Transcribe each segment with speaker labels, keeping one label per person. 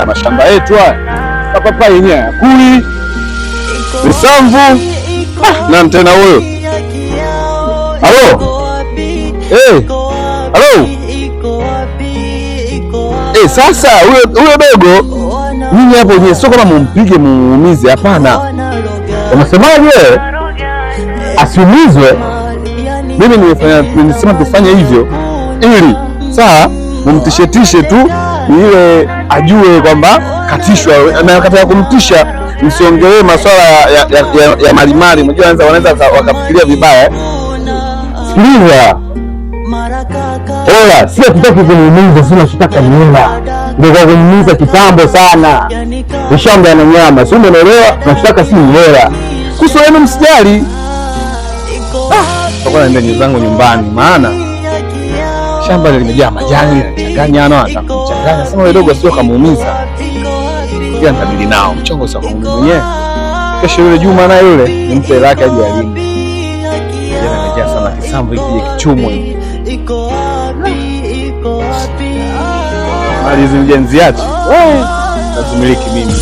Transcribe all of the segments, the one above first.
Speaker 1: mashamba yetu haya. Papai yenyewe kuli Visamvu na tena huyo. Halo. Halo. Sasa huyo dogo nyinyi hapo je, sio kama mumpige muumize, hapana. Unasemaje? Asiumizwe. Mimi nimesema tufanye hivyo ili sawa mumtishetishe tu ile ajue kwamba katishwa, na katika kumtisha msiongelee masuala ya malimali. Unajua wanaweza wakafikiria vibaya. Sikiliza. Ola, sio tutaki kumuumiza, sio tunataka nyama. Ndio kwa kumuumiza kitambo sana. Ushamba na nyama, sio umeelewa? Tunataka si hela. Kuhusu wenu msijali. Toka naenda nyumbani nyumbani, maana shamba limejaa majani, yanachanganya atakuchanganya. Sema wewe dogo sio kamuumiza. Pia nitabidi nao mchongo sio kwa mimi mwenyewe. Kesho yule Juma na yule nimpe hela yake aje alinde. Jana amejaa sana kisamvu ikije kichumwe. Mali hizi mjenzi yachi. Nazimiliki mimi.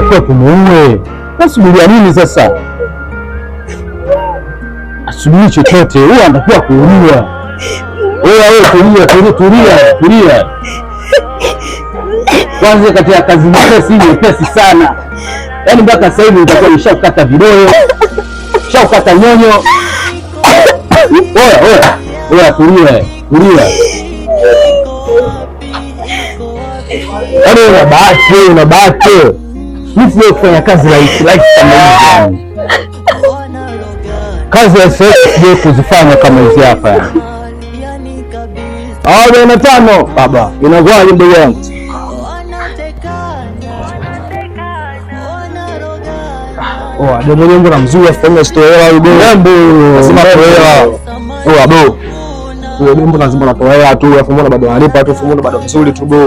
Speaker 1: Kwa tumuue. Nasubiria nini sasa? Asubiri chochote, huyo anatakiwa kuuliwa. Wewe tulia. Kwanza katika kazi nyepesi sana. Yaani mpaka sasa hivi nitakuwa nishakata vidole. Shakata nyonyo. Oya, tulia. Yaani unabaki. Mimi sio kufanya kazi rahisi kama hizi. Kazi ya sio kuzifanya kama hizi hapa yani. 45 baba, inakuwaje ndugu yangu? Demo nyingi na mzuri afanye story au dembo. Lazima toa. Abo. Huyo dembo lazima natoa tu, afu mbona bado analipa tu, mbona bado mzuri tu bo.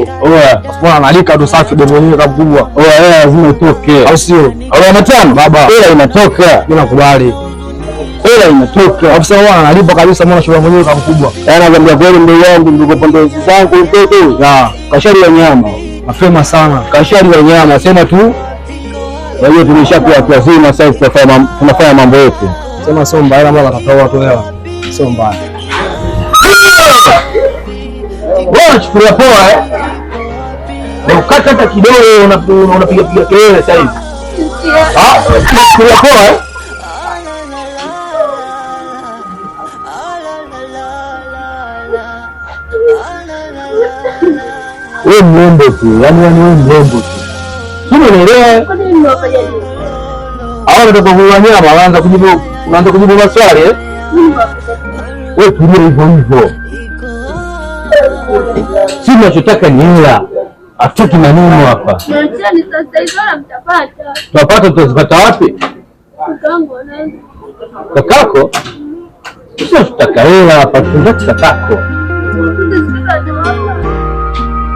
Speaker 1: Afu mbona analika tu safi demo nyingi kabwa. Lazima itoke. Au sio? 45 baba. Hela inatoka. Mimi nakubali. Hela inatoka. Afu sasa analipa kabisa, mbona shule mwenyewe kabwa. Yaani nakwambia kweli ndugu yangu, ndugu pondezi zangu mtoto. Kashari ya nyama. Mapema sana. Kashari ya nyama, sema tu. Kwa hiyo tumeshakuwa watu wazima sasa, tunafanya mambo yetu. Sema sio mbaya, mama atatoa watu leo. Sio mbaya. Wewe chukulia poa na ukata hata kidogo unapiga kelele sasa hivi. Chukulia poa wewe mwombe tu, yaani wewe mwombe tu. Sio unaelewa? Kwa nini unafanya hivi? Hao ndio kwa nyama unaanza kujibu maswali wewe tulie hivyo. Sisi tunachotaka ni hela. Hatutaki maneno hapa. Acheni sasa hizo na mtapata. Tutapata, tutazipata wapi? Kakangu anaanza. Kakako? Sisi tunataka hela hapa, tunataka kakako.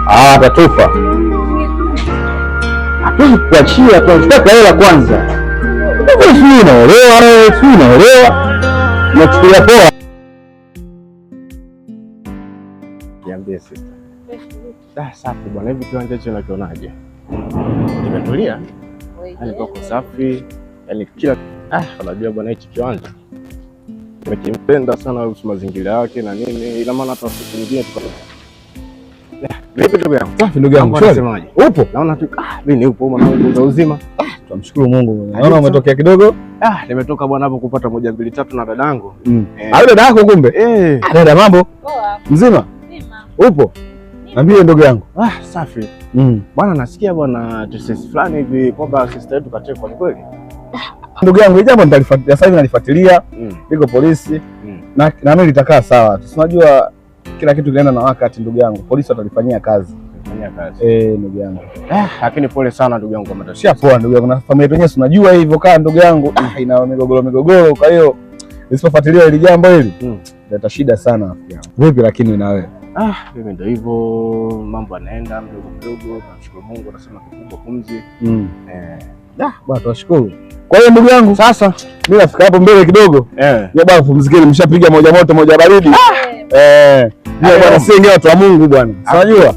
Speaker 1: Atatufa. Hatuwezi kuachia, tunataka hela kwanza. Sisi unaelewa. Nachukulia poa. Niambie sister. Safi bwana, hivi kiwanja hicho unakionaje? Kimetulia? Yaani pako safi. Yaani kila unajua bwana hichi kiwanja nimekipenda sana kuhusu mazingira yake na nini. Ina maana hata siku nyingine vipi ndugu yangu? Safi ndugu yangu. Unasemaje? Upo? Naona tu mimi nipo mwanangu za uzima. Tunamshukuru Mungu. Naona umetokea kidogo? Nimetoka bwana hapo kupata 1 2 3 na dadangu. Dada yako kumbe? Dada mambo? Poa. Mzima? Upo? Niambie ndugu yangu. Safi. Bwana nasikia bwana tesi fulani hivi kwamba sister yetu katekwa, ni kweli? Ndugu yangu, jambo nitalifuatilia sasa hivi, nalifuatilia. Niko polisi. Na mimi litakaa sawa. Tunajua kila kitu kinaenda na wakati ndugu yangu. Polisi watalifanyia kazi. Ndugu yangu. Lakini pole sana ndugu yangu kwa matatizo. Poa ndugu yangu, na familia yenyewe unajua hivyo kaa ndugu yangu ina migogoro, kwa hiyo nisipofuatilia hili jambo hili leta shida sana. Vipi lakini na wewe? Mimi ndio hivyo, mambo yanaenda mdogo. Tunashukuru Mungu, tunasema kikubwa pumzi. Bwana tunashukuru. Kwa hiyo ndugu yangu, sasa mimi nafika hapo mbele kidogo. Bwana pumzikeni, mshapiga moja moto moja baridi.
Speaker 2: Ndio bwana, si ingia watu wa Mungu bwana. Unajua?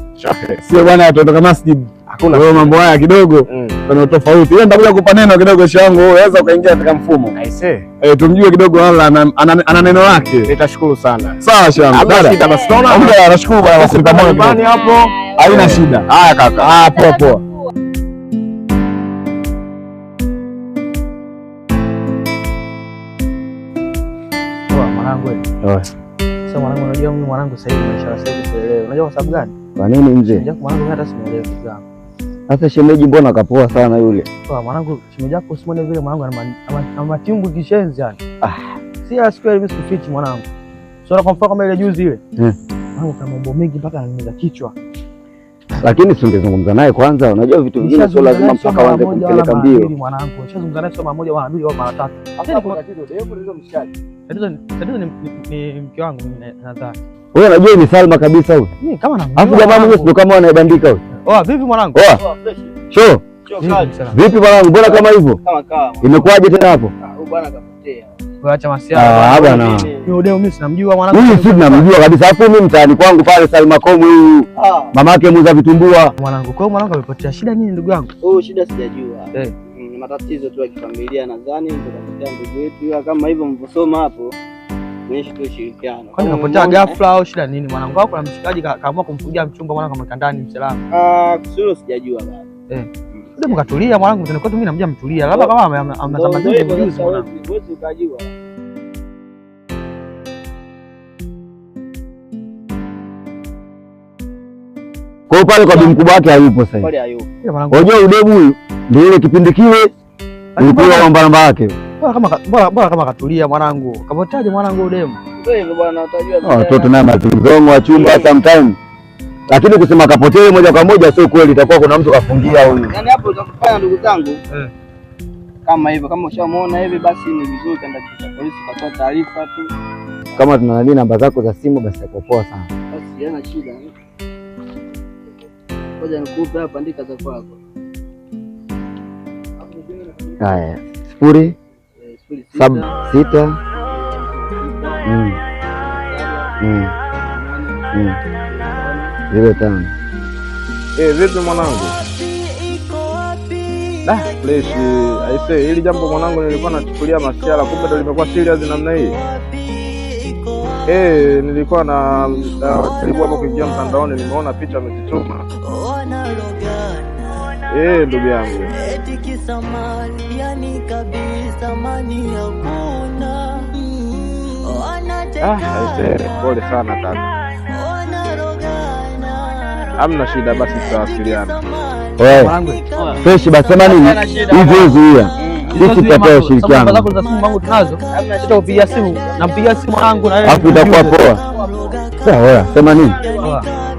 Speaker 2: Sio bwana watoto kama masjid. Hakuna mambo haya kidogo. Kuna tofauti. Ile nitakuja kupa neno kidogo shangu, unaweza ukaingia katika mfumo. Tumjue kidogo ana neno lake.
Speaker 1: Nitashukuru sana.
Speaker 2: Sawa shangu.
Speaker 1: Dada basi tunaona.
Speaker 2: Nashukuru bwana kwa kunipa moyo
Speaker 1: hapo.
Speaker 2: Haina shida.
Speaker 1: Haya kaka.
Speaker 2: Poa poa.
Speaker 3: Mwanangu wewe. Sasa mwanangu, unajua mimi mwanangu sasa hivi maisha sasa hivi sielewi. Unajua kwa sababu gani?
Speaker 2: Kwa nini mzee?
Speaker 3: Unajua mwanangu hata simuelewi kitu gani.
Speaker 2: Sasa shemeji mbona kapoa sana yule?
Speaker 3: Kwa mwanangu shemeji yako usimwone vile mwanangu ana matimbu kishenzi yani. Si asikweli mimi sifichi mwanangu. Sio kwa mfano kama ile juzi ile. Mwanangu kama mambo mengi mpaka ananiza kichwa.
Speaker 2: Lakini si ungezungumza naye kwanza, unajua vitu vingine sio lazima mpaka waanze kumpeleka mbio.
Speaker 3: Mwanangu, nishazungumza naye sio mara moja wala mbili au mara tatu. Hata kuna tatizo ndio mshikaji. Tatizo ni mke wangu mimi nadhani.
Speaker 2: Wewe unajua ni Salma kabisa huyo.
Speaker 3: Mimi kama na.
Speaker 2: Alafu jamaa mwenyewe sio kama anaibandika huyo.
Speaker 3: Vipi mwanangu?
Speaker 2: Show. Vipi mwanangu, mbona kama hivyo?
Speaker 4: Kama
Speaker 2: imekuwaje tena hapo?
Speaker 4: Bwana kapotea.
Speaker 3: Acha masiara
Speaker 2: bwana.
Speaker 3: Yule mimi sinamjua mwanangu.
Speaker 2: Huyu si namjua kabisa. Hapo mimi mtaani kwangu pale Salma Komu huyu. Mamake muuza vitumbua.
Speaker 3: Mwanangu, kwa hiyo mwanangu amepotea. Shida nini ndugu yangu?
Speaker 4: Shida sijajua. Ni matatizo tu ya kifamilia nadhani ndio ndugu yetu kama hivyo mvosoma hapo. Mwisho tu shirikiano.
Speaker 3: Kwani kapotea ghafla au shida nini mwanangu? Wako na mshikaji kaamua kumfungia mchumba mwanangu kama ndani msalama.
Speaker 4: Kusuro sijajua bado.
Speaker 3: Ndio mkatulia mwanangu, tena kwetu mimi namjia mtulia. Labda kama amesamaza mjuzi mwanangu.
Speaker 4: Wewe ukajua.
Speaker 2: Kwa hiyo pale kwa bibi mkubwa wake hayupo sasa.
Speaker 4: Pale hayupo.
Speaker 2: Unajua udemu huyu ndio ile kipindi kile ulikuwa namba yake.
Speaker 3: Bora kama katulia mwanangu. Kapotaje mwanangu udemu?
Speaker 4: Ndio hivyo bwana, utajua.
Speaker 2: Watoto naye matuzongo wa chumba sometime. Lakini kusema kapotee moja kwa moja sio kweli, itakuwa kuna mtu kafungia huyu.
Speaker 4: Yaani hapo utakufanya ndugu zangu. Kama hivyo, kama ushamuona hivi basi ni vizuri kwenda kwa polisi kutoa taarifa tu.
Speaker 2: Kama tuna namba zako za simu basi iko poa sana.
Speaker 4: Basi yana shida. Ngoja nikupe hapa, andika za kwako.
Speaker 2: Haya, 0 6 05.
Speaker 1: Vipi mwanangu? Fresh. Aise, hili jambo mwanangu nilikuwa nachukulia masiara, kumbe ndo limekuwa serious namna hii. Nilikuwa na karibu hapo kuingia mtandaoni, nimeona picha amezituma. Ndugu yangu. Aise, pole sana kaka. Hamna shida, basi tutawasiliana.
Speaker 2: Fresh basi sema nini? Hivi zuia. Sisi tutapewa ushirikiano.
Speaker 3: Namba zako za simu wangu tunazo. Sitakupigia simu. Nampigia simu wangu na wewe.
Speaker 2: Hapo itakuwa poa. Sawa, sema nini?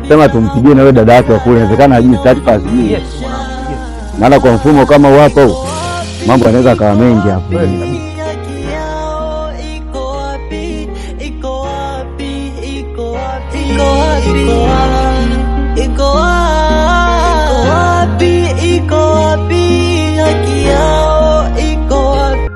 Speaker 2: Sema tumpigie na wewe dada yake kule, inawezekana ajui taarifa zingine. Maana kwa mfumo kama wako mambo yanaweza kawa mengi hapo.
Speaker 5: Iko wapi haki yao, iko wapi?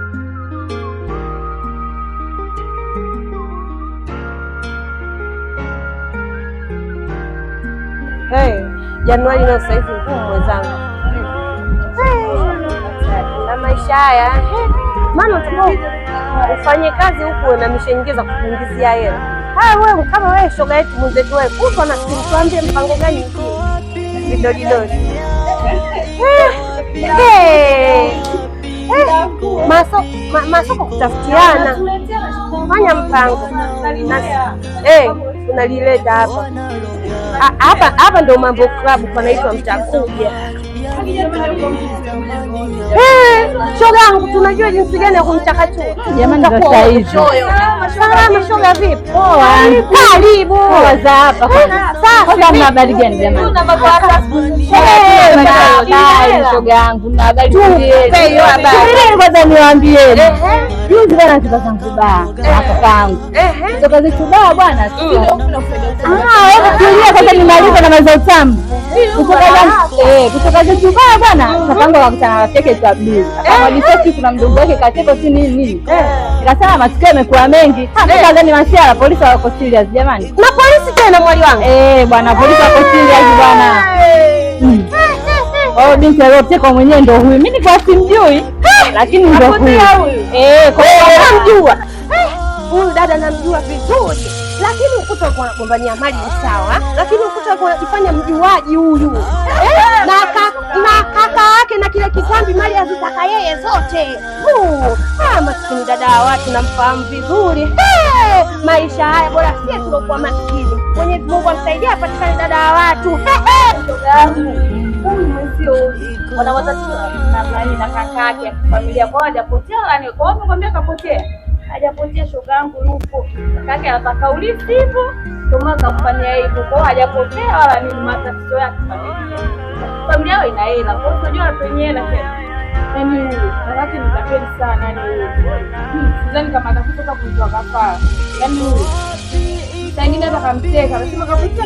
Speaker 6: Januari na sasa hivi mwenzangu. Na maisha haya maana ufanye kazi huku na mishaingiza kukuingizia hela. Wewe kama wewe shoga yetu mwenzetu wewe uko na simu, tuambie mpango gani mwingine? Vidodidodi. Masoko kutafutiana. Fanya mpango. Unalileta hapa. Hapa ndio Mambo Club panaitwa mtakuja. Shoga yangu tunajua jinsi gani ya kumchakachua.
Speaker 7: Jamani ndo saa hizo.
Speaker 6: Salama shoga vipi?
Speaker 7: Poa.
Speaker 6: Karibu.
Speaker 7: Poa za hapa. Sasa mna habari gani jamani? Shoga yangu na habari gani? Kwanza niwaambieni. Juzi bwana toka zangu baa hapa pangu. Toka zetu baa bwana. Hebu tulia kwanza nimalize na mazao tamu. Kutoka zetu tubaya bwana. Kakangu akakutana na rafiki yake Abdul. Akamwambia kuna mdogo wake kateko si nini. Nikasema matukio yamekuwa mengi. Hata ndani masiara polisi wako serious jamani.
Speaker 6: Na polisi tena mwali wangu.
Speaker 7: Bwana polisi wako serious bwana. Binti aliyoteka mwenyewe ndio huyu. Mimi nilikuwa simjui. Lakini ndio huyu. Kwa hiyo namjua.
Speaker 6: Huyu dada namjua vizuri. Lakini ukuta kwa kugombania mali ni sawa. Lakini ukuta kwa kufanya mjuaji huyu. Na kaka yake na kile kitambi mali azitaka yeye zote. Maskini dada wa watu namfahamu vizuri. Maisha haya bora sisi tulokuwa maskini. Mwenyezi Mungu amsaidie apatikane dada wa watu.
Speaker 7: Huyu mwenzio wanaweza na kaka yake familia kwa hajapotea yani kwa hiyo ngombe kapotea. Hajapotea shoga yangu yupo. Kaka anataka ulisi hivyo. Tuma kamfanyia hivyo kwa hajapotea wala ni matatizo yake familia. Familia yao ina hela. Kwa hiyo unajua penyewe na tena. Yaani wakati nitapeli sana yani huyo. Sidhani kama atakutoka kujua kafara. Yaani Tangine hata kamteka, anasema kamteka.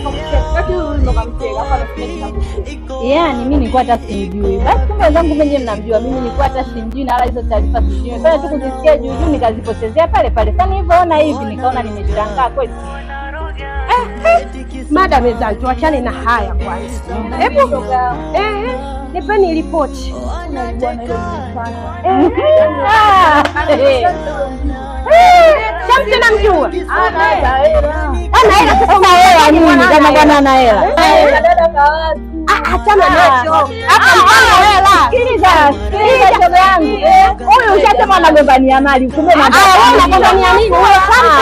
Speaker 7: Kati huyu ndo kamteka, hapa anasema kamteka. Yaani mimi nilikuwa hata simjui. Basi kumbe wenzangu mwenyewe mnamjua, mimi nilikuwa hata simjui na wala hizo taarifa sijui. Pale tu kuzisikia juu juu nikazipotezea pale pale. Sasa nilivyoona hivi nikaona nimeshangaa kweli.
Speaker 6: Madam mezani tuachane na haya kwanza. Hebu nipeni ripoti.
Speaker 7: Bwana hilo
Speaker 6: Shamsi namjua.
Speaker 7: Ana hela sasa hela nini kama bwana ana hela. Dada kawatu.
Speaker 6: Achana nacho.
Speaker 7: Hapa hela. Sikiliza shoga yangu. Huyu ushasema anagombania mali kumbe na
Speaker 6: anagombania nini? Huyo Shamsi.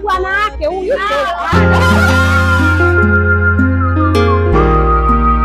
Speaker 6: Bwana wake huyu.